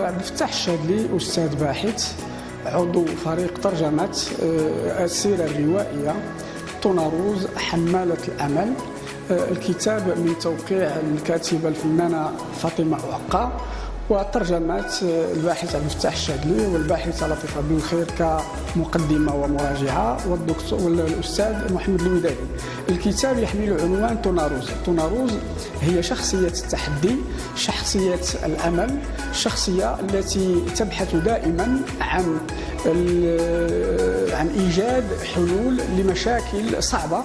عبدالفتاح الشاذلي أستاذ باحث عضو فريق ترجمة السيرة الروائية طناروز حمالة الأمل. الكتاب من توقيع الكاتبة الفنانة فاطمة أعقا وترجمة الباحث عبدالفتاح الشاذلي والباحثة لطيفة بن خير كمقدمة ومراجعة والأستاذ محمد الودادي. الكتاب يحمل عنوان طناروز. طناروز هي شخصية التحدي، شخصية الأمل، الشخصية التي تبحث دائما عن إيجاد حلول لمشاكل صعبة.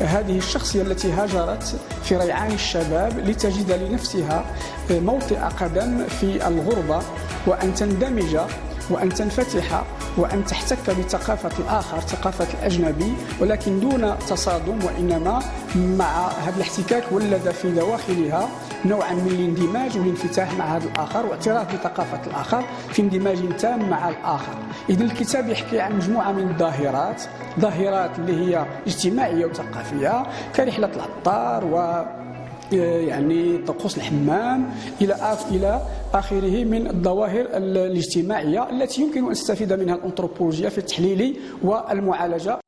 هذه الشخصية التي هاجرت في ريعان الشباب لتجد لنفسها موطئ قدم في الغربة، وأن تندمج وأن تنفتح وأن تحتك بثقافة الآخر، ثقافة الأجنبي، ولكن دون تصادم، وإنما مع هذا الاحتكاك ولد في دواخلها نوعا من الاندماج والانفتاح مع هذا الآخر واعتراف بثقافة الآخر في اندماج تام مع الآخر. إذن الكتاب يحكي عن مجموعة من الظاهرات اللي هي اجتماعية وثقافية كرحلة العطار و يعني طقوس الحمام إلى آخره من الظواهر الاجتماعية التي يمكن أن تستفيد منها الأنثروبولوجيا في التحليل والمعالجة.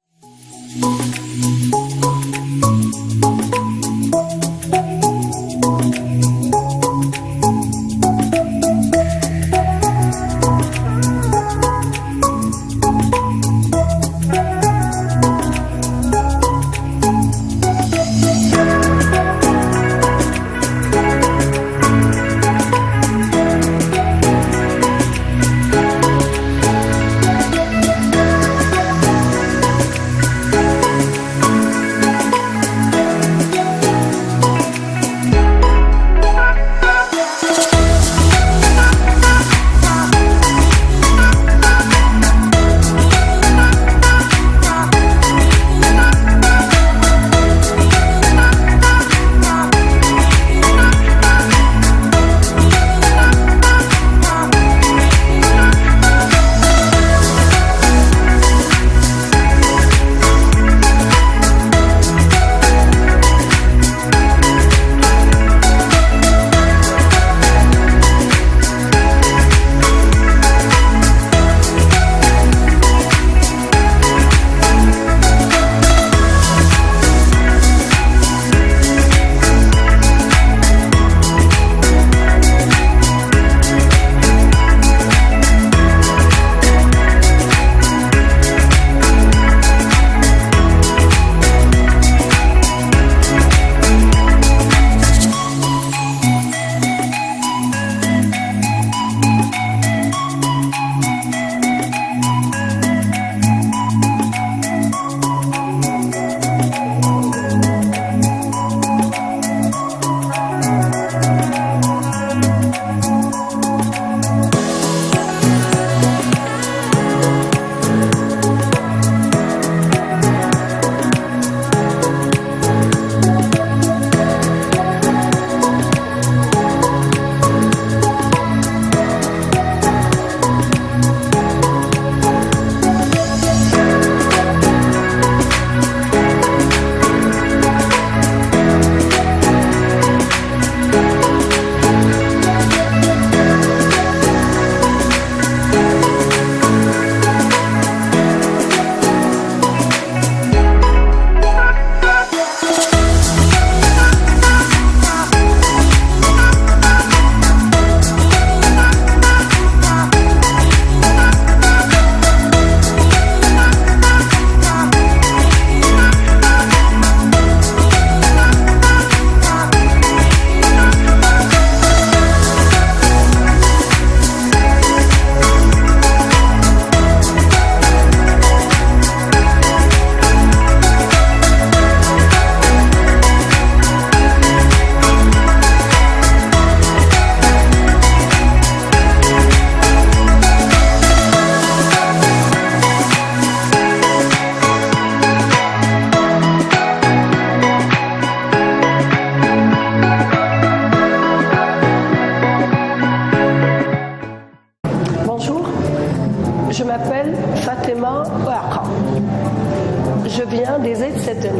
viens des Aït-Sedden,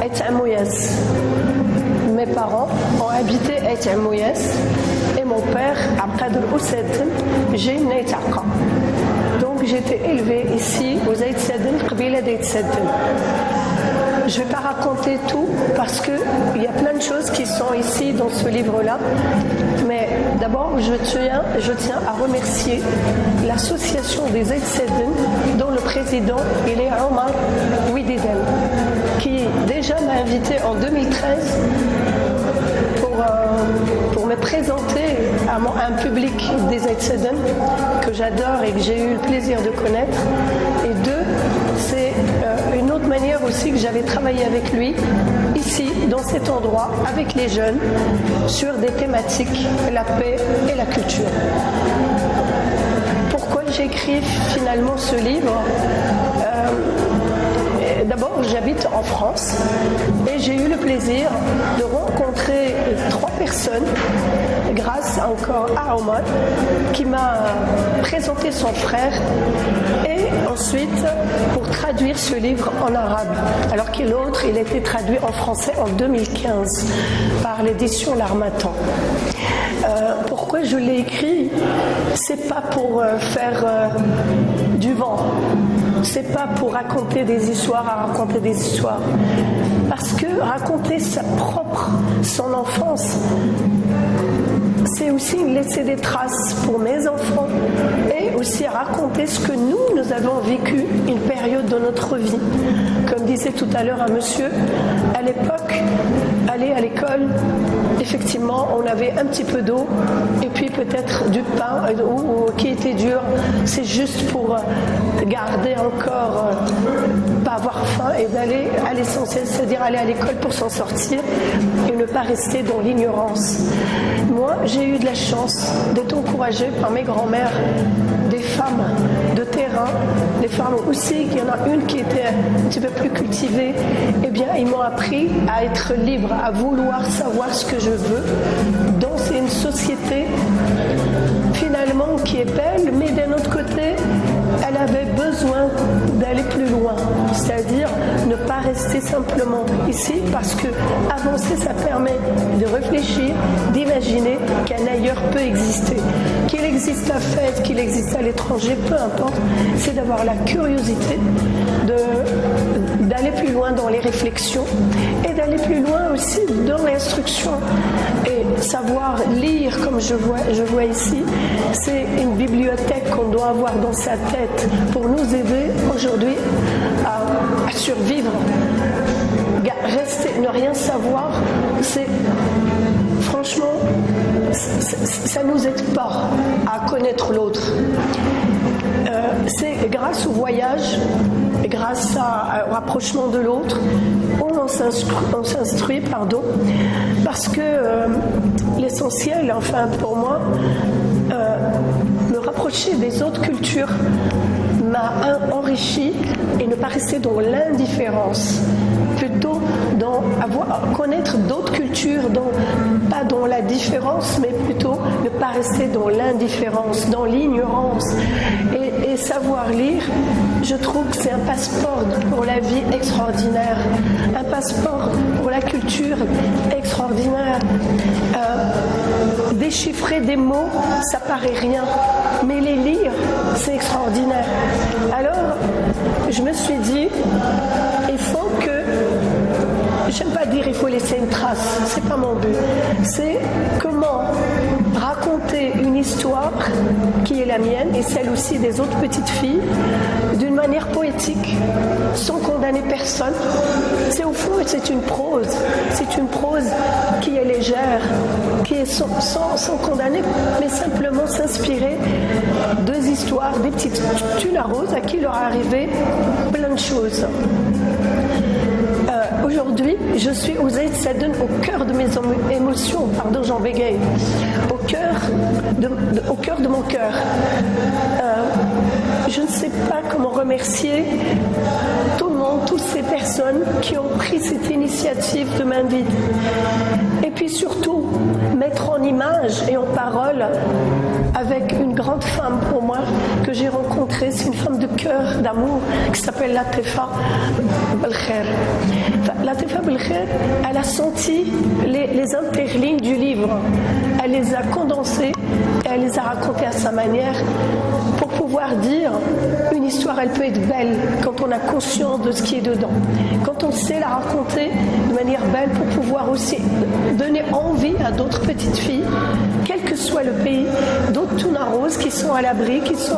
Aït-Amouyas. Mes parents ont habité Aït-Amouyas et mon père, Abqadr Oussedden, j'ai né Taqa. Donc j'ai été élevée ici aux Aït-Sedden, Qabila d'Aït-Sedden. Je ne vais pas raconter tout parce qu'il y a plein de choses qui sont ici dans ce livre-là. Mais d'abord, je tiens à remercier l'association des Aït-Sedden dont le président il est Omar Ouididel, qui déjà m'a invité en 2013 pour me présenter à un public des Aït-Sedden que j'adore et que j'ai eu le plaisir de connaître. Et deux, c'est une autre manière aussi que j'avais travaillé avec lui, ici, dans cet endroit, avec les jeunes, sur des thématiques, la paix et la culture. Pourquoi j'ai écrit finalement ce livre ? D'abord, j'habite en France et j'ai eu le plaisir de rencontrer 3 personnes grâce encore à Omar qui m'a présenté son frère et ensuite pour traduire ce livre en arabe. Alors que l'autre, il a été traduit en français en 2015 par l'édition L'Harmattan. Pourquoi je l'ai écrit ? C'est pas pour faire du vent. C'est pas pour raconter des histoires à raconter des histoires. Parce que raconter son enfance, c'est aussi laisser des traces pour mes enfants et aussi raconter ce que nous avons vécu une période de notre vie. Comme disait tout à l'heure un monsieur, à l'époque, aller à l'école, effectivement, on avait un petit peu d'eau et puis peut-être du pain ou qui était dur. C'est juste pour garder encore, pas avoir faim et d'aller à l'essentiel, c'est-à-dire aller à l'école pour s'en sortir et ne pas rester dans l'ignorance. Moi, j'ai eu de la chance d'être encouragée par mes grands-mères, des femmes de terrain, des femmes aussi, il y en a une qui était un petit peu plus cultivée, eh bien, ils m'ont appris à être libre, à vouloir savoir ce que je veux. Donc, c'est une société, finalement, qui est belle, mais d'un autre côté, elle avait besoin d'aller plus loin, c'est-à-dire ne pas rester simplement ici, parce que avancer, ça permet de réfléchir, d'imaginer qu'un ailleurs peut exister. Qu'il existe à Fès, qu'il existe à l'étranger, peu importe, c'est d'avoir la curiosité d'aller plus loin dans les réflexions et d'aller plus loin aussi dans l'instruction. Et savoir lire, comme je vois ici, c'est une bibliothèque qu'on doit avoir dans sa tête pour nous aider aujourd'hui à survivre. Rester, ne rien savoir, c'est franchement, ça ne nous aide pas à connaître l'autre. C'est grâce au voyage, grâce au rapprochement de l'autre, on s'instruit, parce que l'essentiel, enfin pour moi, me rapprocher des autres cultures m'a enrichi et ne pas rester dans l'indifférence, plutôt dans connaître d'autres cultures, pas dans la différence, mais plutôt ne pas rester dans l'indifférence, dans l'ignorance. Et savoir lire, je trouve que c'est un passeport pour la vie extraordinaire, un passeport pour la culture extraordinaire. Déchiffrer des mots, ça paraît rien, mais les lire, c'est extraordinaire. Alors, je me suis dit, il faut que, j'aime pas dire il faut laisser une trace, c'est pas mon but, c'est comment raconter une histoire qui est la mienne et celle aussi des autres petites filles d'une manière poétique, sans condamner personne. C'est au fond, c'est une prose qui est légère, qui est sans condamner, mais simplement s'inspirer deux histoires, des petites tunes à roses à qui leur est arrivé plein de choses. Aujourd'hui, je suis aux Aït-Sedden, au cœur de mes émotions, pardon, j'en bégaye, au cœur de mon cœur. Je ne sais pas comment remercier tout le monde, toutes ces personnes qui ont pris cette initiative de m'inviter. Et puis surtout, mettre en image et en parole avec une grande grande femme pour moi que j'ai rencontrée. C'est une femme de cœur, d'amour, qui s'appelle Latifa Belkhair. Latifa Belkhair, elle a senti les interlignes du livre. Elle les a condensées et elle les a racontées à sa manière pour pouvoir dire une histoire, elle peut être belle quand on a conscience de ce qui est dedans. Quand on sait la raconter de manière belle pour pouvoir aussi donner envie à d'autres petites filles, quel que soit le pays, d'autres Tounaros qui sont à l'abri, qui sont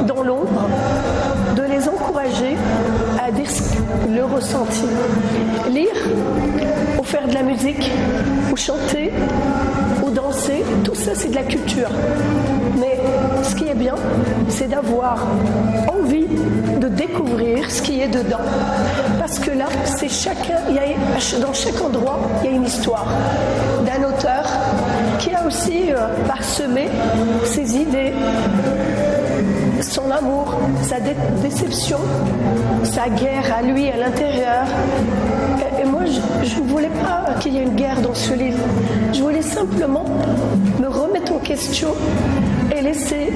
dans l'ombre, de les encourager à dire le ressenti. Lire, ou faire de la musique, ou chanter, ou danser, tout ça c'est de la culture. Mais ce qui est bien, c'est d'avoir envie de découvrir ce qui est dedans. Parce que là, c'est chacun, dans chaque endroit, il y a une histoire d'un auteur qui a aussi parsemé ses idées, son amour, sa déception, sa guerre à lui, à l'intérieur. Et moi, je ne voulais pas qu'il y ait une guerre dans ce livre. Je voulais simplement me remettre en question et laisser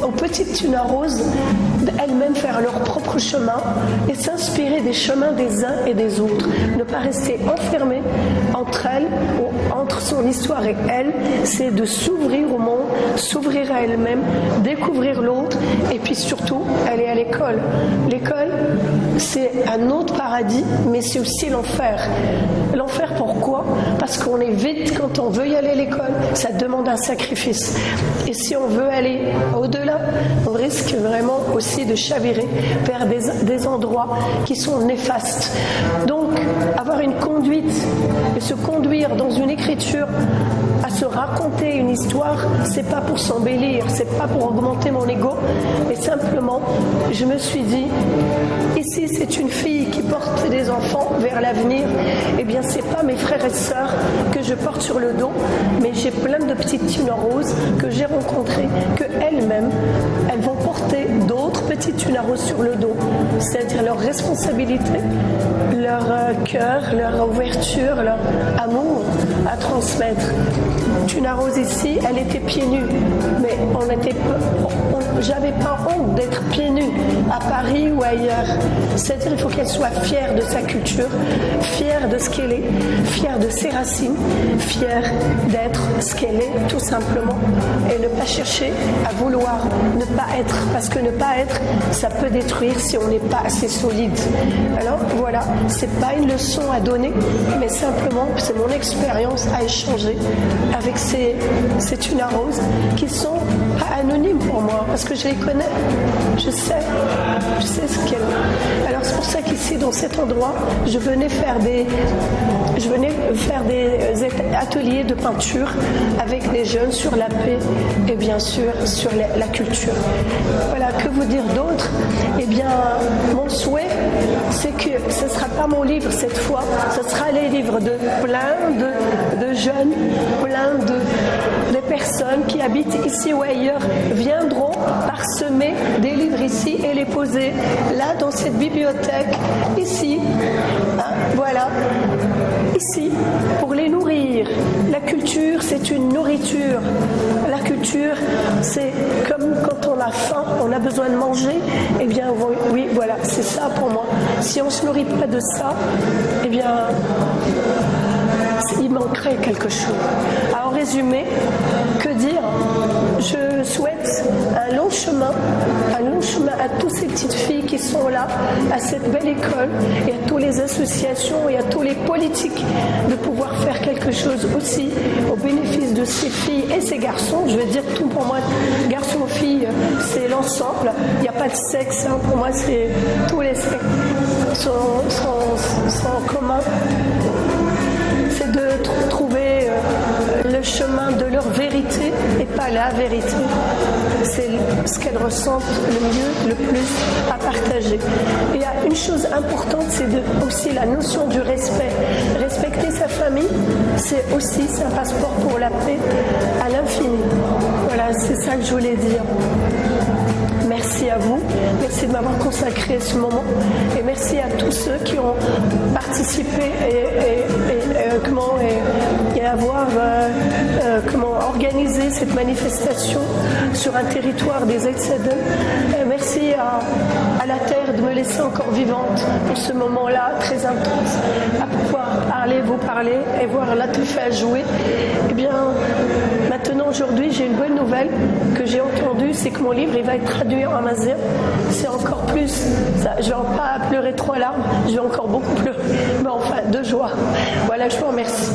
aux petites Tunaros elles-mêmes faire leur propre chemin et s'inspirer des chemins des uns et des autres. Ne pas rester enfermées entre elles ou entre son histoire et elle, c'est de s'ouvrir au monde, s'ouvrir à elle-même, découvrir l'autre et puis surtout aller à l'école. L'école, c'est un autre paradis, mais c'est aussi l'enfer. L'enfer, pourquoi ? Parce qu'on est vite, quand on veut y aller à l'école, ça demande un sacrifice. Et si on veut aller au-delà, on risque vraiment aussi de chavirer vers des endroits qui sont néfastes. Donc, avoir une conduite et se conduire dans une écriture à se raconter une histoire, c'est pas pour s'embellir, c'est pas pour augmenter mon ego, mais simplement, je me suis dit, ici c'est une fille qui porte des enfants vers l'avenir, et bien c'est pas mes frères et sœurs que je porte sur le dos, mais j'ai plein de petites Tunaros que j'ai rencontrées, que elles-mêmes, elles vont porter d'autres petites Tunaros sur le dos, c'est-à-dire leur responsabilité, leur cœur, leur ouverture, leur amour à transmettre. Tunaros ici, elle était pieds nus, mais j'avais pas honte d'être pieds nus à Paris ou ailleurs. C'est-à-dire il faut qu'elle soit fière de sa culture, fière de ce qu'elle est, fière de ses racines, fière d'être ce qu'elle est tout simplement et ne pas chercher à vouloir ne pas être, parce que ne pas être, ça peut détruire si on n'est pas assez solide. Alors voilà, c'est pas une leçon à donner, mais simplement c'est mon expérience à échanger avec ces Tunaros qui sont pas anonymes pour moi, parce que je les connais, je sais ce qu'elles. Alors c'est pour ça qu'ici, dans cet endroit, je venais faire des ateliers de peinture avec des jeunes sur la paix et bien sûr sur la culture. Voilà, que vous dire d'autre ? Eh bien, mon souhait, c'est que ce ne sera pas mon livre cette fois, ce sera les livres de plein de jeunes, plein de personnes qui habitent ici ou ailleurs viendront parsemer des livres ici et les poser là dans cette bibliothèque, ici, hein, voilà, ici, pour les nourrir. La culture, c'est une nourriture. La culture, c'est comme quand on a faim, on a besoin de manger, eh bien oui, voilà, c'est ça pour moi. Si on ne se nourrit pas de ça, eh bien il manquerait quelque chose. Alors, en résumé, que dire ? Je souhaite un long chemin à toutes ces petites filles qui sont là, à cette belle école, et à toutes les associations et à tous les politiques de pouvoir faire quelque chose aussi au bénéfice de ces filles et ces garçons. Je veux dire tout pour moi, garçons, filles, c'est l'ensemble. Il n'y a pas de sexe, hein. Pour moi, c'est tous les sexes sont en commun. C'est de trouver le chemin de leur vérité et pas la vérité. C'est ce qu'elles ressentent le mieux, le plus à partager. Et il y a une chose importante, c'est aussi la notion du respect. Respecter sa famille, c'est aussi un passeport pour la paix à l'infini. Voilà, c'est ça que je voulais dire. Merci à vous, merci de m'avoir consacré ce moment et merci à tous ceux qui ont participé et d'avoir organisé cette manifestation sur un territoire des Aït-Sadem. Merci à la terre de me laisser encore vivante pour ce moment-là très intense, à pouvoir vous parler et voir l'Atoufa jouer. Eh bien, maintenant, aujourd'hui, j'ai une bonne nouvelle que j'ai entendue, c'est que mon livre il va être traduit en amazigh. C'est encore plus, ça, je ne vais pas pleurer 3 larmes, je vais encore beaucoup pleurer, mais enfin, de joie. Voilà, je vous remercie.